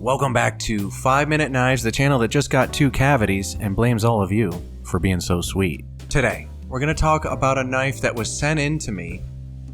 Welcome back to 5-Minute Knives, the channel that just got 2 cavities and blames all of you for being so sweet. Today, we're going to talk about a knife that was sent in to me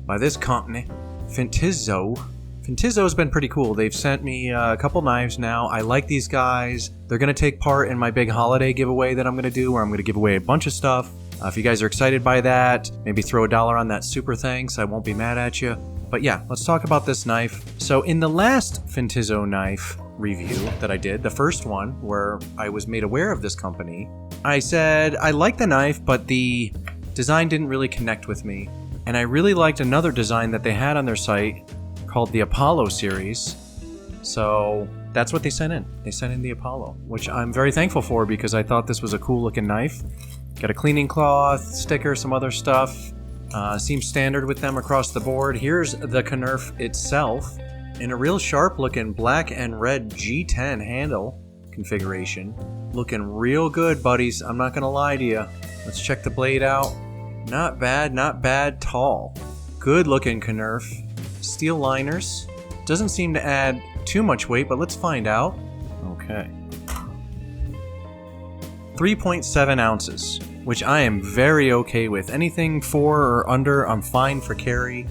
by this company, Fintizzo. Fintizzo's been pretty cool. They've sent me a couple knives now. I like these guys. They're going to take part in my big holiday giveaway that I'm going to do, where I'm going to give away a bunch of stuff. If you guys are excited by that, maybe throw $1 on that super thanks. I won't be mad at you. But yeah, let's talk about this knife. So in the last Fintizzo knife review that I did, the first one where I was made aware of this company, I said I like the knife, but the design didn't really connect with me. And I really liked another design that they had on their site called the Apollo series. So that's what they sent in. They sent in the Apollo, which I'm very thankful for because I thought this was a cool looking knife. Got a cleaning cloth, sticker, some other stuff. Seems standard with them across the board. Here's the Knerf itself in a real sharp looking black and red G10 handle configuration. Looking real good, buddies. I'm not gonna lie to you. Let's check the blade out. Not bad, not bad. Tall. Good looking Knerf. Steel liners. Doesn't seem to add too much weight, but let's find out. Okay. 3.7 ounces, which I am very okay with. Anything 4 or under, I'm fine for carry.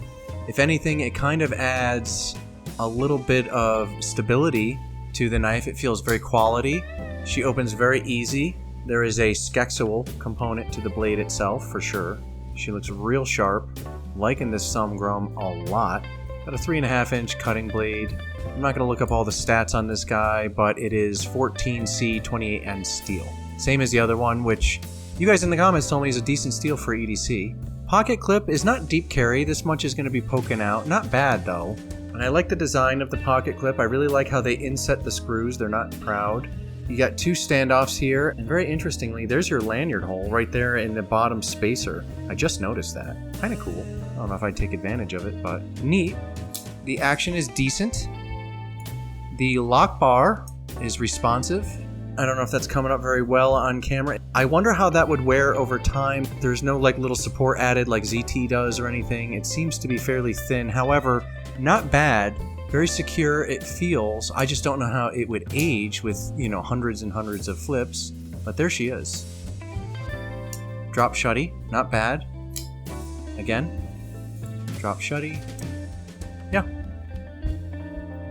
If anything, it kind of adds a little bit of stability to the knife. It feels very quality. She opens very easy. There is a skexual component to the blade itself for sure. She looks real sharp. Liking this Sumgrum a lot. Got a 3.5-inch cutting blade. I'm not going to look up all the stats on this guy, but it is 14C 28N steel. Same as the other one, which you guys in the comments told me is a decent steel for EDC. Pocket clip is not deep carry. This much is going to be poking out. Not bad though. And I like the design of the pocket clip. I really like how they inset the screws. They're not proud. You got 2 standoffs here, and very interestingly, there's your lanyard hole right there in the bottom spacer. I just noticed that. Kind of cool. I don't know if I'd take advantage of it, but neat. The action is decent. The lock bar is responsive. I don't know if that's coming up very well on camera. I wonder how that would wear over time. There's no like little support added like ZT does or anything. It seems to be fairly thin. However, not bad. Very secure, it feels. I just don't know how it would age with, you know, hundreds and hundreds of flips. But there she is. Drop shutty, not bad. Again, drop shutty. Yeah.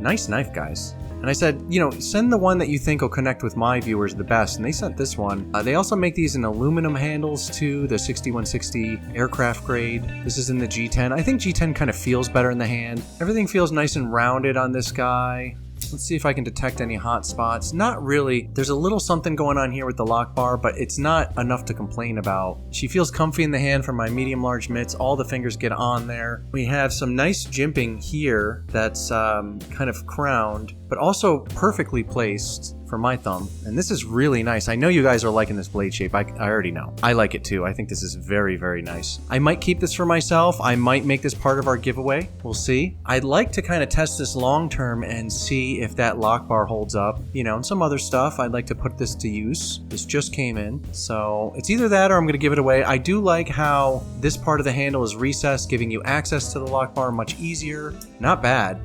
Nice knife, guys. And I said, you know, send the one that you think will connect with my viewers the best. And they sent this one. They also make these in aluminum handles too, the 6160 aircraft grade. This is in the G10. I think G10 kind of feels better in the hand. Everything feels nice and rounded on this guy. Let's see if I can detect any hot spots. Not really. There's a little something going on here with the lock bar, but it's not enough to complain about. She feels comfy in the hand for my medium-large mitts. All the fingers get on there. We have some nice jimping here that's kind of crowned, but also perfectly placed for my thumb. And this is really nice. I know you guys are liking this blade shape. I already know. I like it too. I think this is very, very nice. I might keep this for myself. I might make this part of our giveaway. We'll see. I'd like to kind of test this long term and see if that lock bar holds up, you know, and some other stuff. I'd like to put this to use. This just came in. So it's either that or I'm going to give it away. I do like how this part of the handle is recessed, giving you access to the lock bar much easier. Not bad.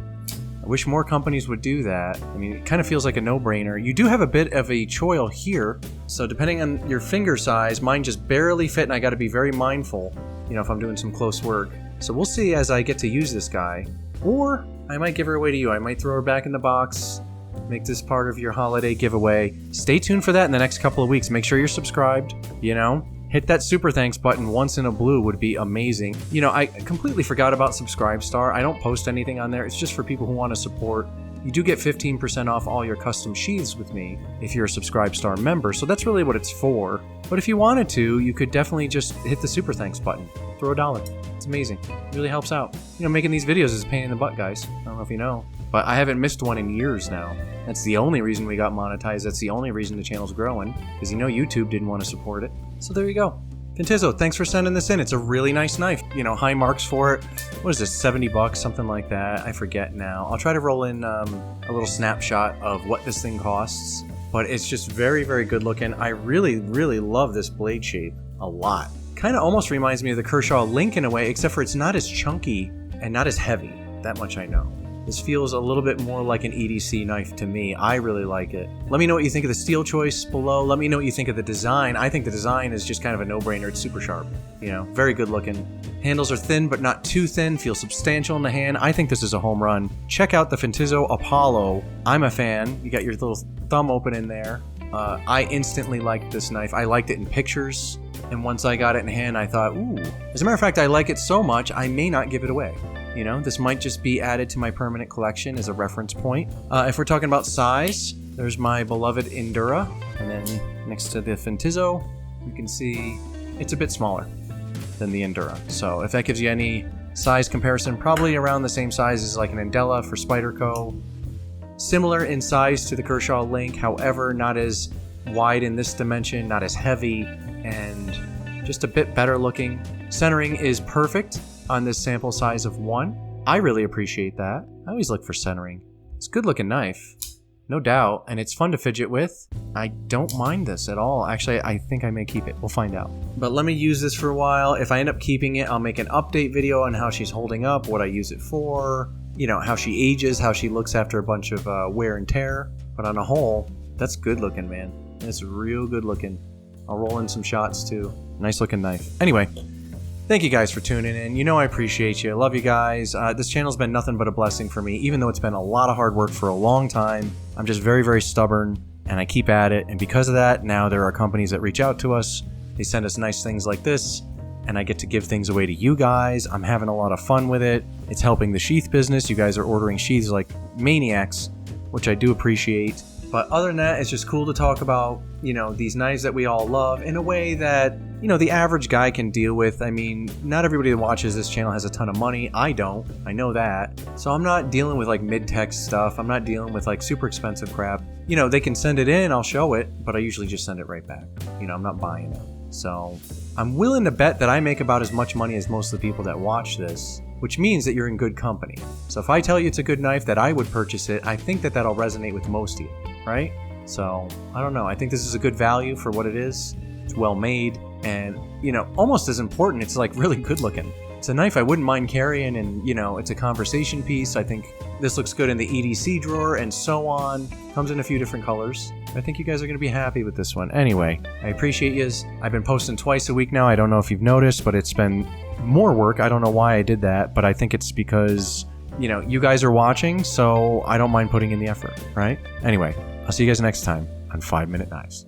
I wish more companies would do that. I mean, it kind of feels like a no-brainer. You do have a bit of a choil here, so depending on your finger size, mine just barely fit, and I got to be very mindful, you know, if I'm doing some close work. So we'll see as I get to use this guy. Or I might give her away to you. I might throw her back in the box, make this part of your holiday giveaway. Stay tuned for that in the next couple of weeks. Make sure you're subscribed, you know. Hit that super thanks button once in a blue would be amazing. You know, I completely forgot about Subscribestar. I don't post anything on there. It's just for people who want to support. You do get 15% off all your custom sheaths with me if you're a Subscribestar member, so that's really what it's for. But if you wanted to, you could definitely just hit the super thanks button. Throw $1. It's amazing. It really helps out. You know, making these videos is a pain in the butt, guys. I don't know if you know, but I haven't missed one in years now. That's the only reason we got monetized. That's the only reason the channel's growing, because you know YouTube didn't want to support it. So there you go. Fintizzo, thanks for sending this in. It's a really nice knife. You know, high marks for it. What is this, 70 bucks, something like that? I forget now. I'll try to roll in a little snapshot of what this thing costs. But it's just very, very good looking. I really, really love this blade shape a lot. Kind of almost reminds me of the Kershaw Link in a way, except for it's not as chunky and not as heavy. That much I know. This feels a little bit more like an EDC knife to me. I really like it. Let me know what you think of the steel choice below. Let me know what you think of the design. I think the design is just kind of a no-brainer. It's super sharp, you know, very good looking. Handles are thin, but not too thin. Feels substantial in the hand. I think this is a home run. Check out the Fintizzo Apollo. I'm a fan. You got your little thumb open in there. I instantly liked this knife. I liked it in pictures, and once I got it in hand, I thought, ooh. As a matter of fact, I like it so much, I may not give it away. You know, this might just be added to my permanent collection as a reference point. If we're talking about size, there's my beloved Endura, and then next to the Fintizzo, you can see it's a bit smaller than the Endura. So if that gives you any size comparison, probably around the same size as like an Andela for Spyderco. Similar in size to the Kershaw Link, however, not as wide in this dimension, not as heavy, and just a bit better looking. Centering is perfect on this sample size of 1. I really appreciate that. I always look for centering. It's a good looking knife, no doubt, and it's fun to fidget with. I don't mind this at all. Actually, I think I may keep it. We'll find out. But let me use this for a while. If I end up keeping it, I'll make an update video on how she's holding up, what I use it for, you know, how she ages, how she looks after a bunch of wear and tear. But on a whole, that's good looking, man. It's real good looking. I'll roll in some shots too. Nice looking knife. Anyway, thank you guys for tuning in. You know I appreciate you. I love you guys. This channel's been nothing but a blessing for me, even though it's been a lot of hard work for a long time. I'm just very, very stubborn, and I keep at it. And because of that, now there are companies that reach out to us. They send us nice things like this, and I get to give things away to you guys. I'm having a lot of fun with it. It's helping the sheath business. You guys are ordering sheaths like maniacs, which I do appreciate. But other than that, it's just cool to talk about, you know, these knives that we all love in a way that, you know, the average guy can deal with. I mean, not everybody that watches this channel has a ton of money. I don't. I know that. So I'm not dealing with like mid-tech stuff. I'm not dealing with like super expensive crap. You know, they can send it in, I'll show it, but I usually just send it right back. You know, I'm not buying it. So I'm willing to bet that I make about as much money as most of the people that watch this, which means that you're in good company. So if I tell you it's a good knife, that I would purchase it, I think that that'll resonate with most of you, right? So I don't know. I think this is a good value for what it is. It's well made, and, you know, almost as important, it's like really good looking. It's a knife I wouldn't mind carrying, and, you know, it's a conversation piece. I think this looks good in the EDC drawer and so on. Comes in a few different colors. I think you guys are going to be happy with this one. Anyway, I appreciate yous. I've been posting twice a week now. I don't know if you've noticed, but it's been more work. I don't know why I did that, but I think it's because, you know, you guys are watching, so I don't mind putting in the effort, right? Anyway, I'll see you guys next time on 5 Minute Knives.